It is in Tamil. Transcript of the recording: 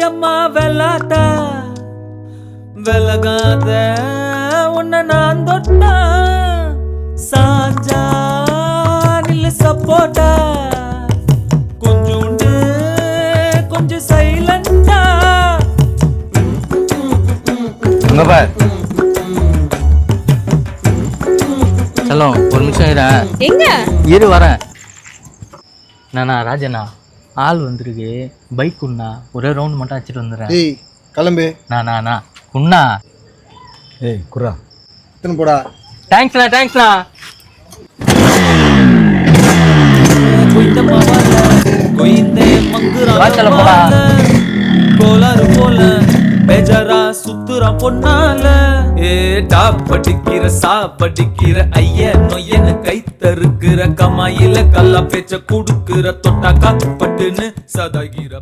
அம்மா வெள்ளாட்ட வெலகாத உன்னை நான் தொட்டா சாஞ்சா நில்லு சப்போட்டா கொஞ்சோண்டு கொஞ்சம் சைலண்டா அங்க பார் செல்லம் ஒரு நிமிஷம் எங்க இரு வரேன். நானா ராஜண்ணா ஆள் வந்திருக்கு, பைக் உண்ணா ஒரே ரவுண்ட் மட்டும் அடிச்சிட்டு வந்துடுறேன். ஏய் கிளம்பு. நானா உண்ணா. ஏய் குர்ரா எத்தனை போடா. தேங்க்ஸ்ண்ணா தேங்க்ஸ்ண்ணா. வாச்சல போடா. கோளாறு போல பேஜரா சுத்துறா பொன்னால படிக்கிற சாப்படிக்கிற ஐய நொய்யன்னு கை தருக்கிற கமாயில கல்லா பேச்ச குடுக்கிற தொட்டாக்கா பட்டுன்னு சதாகிற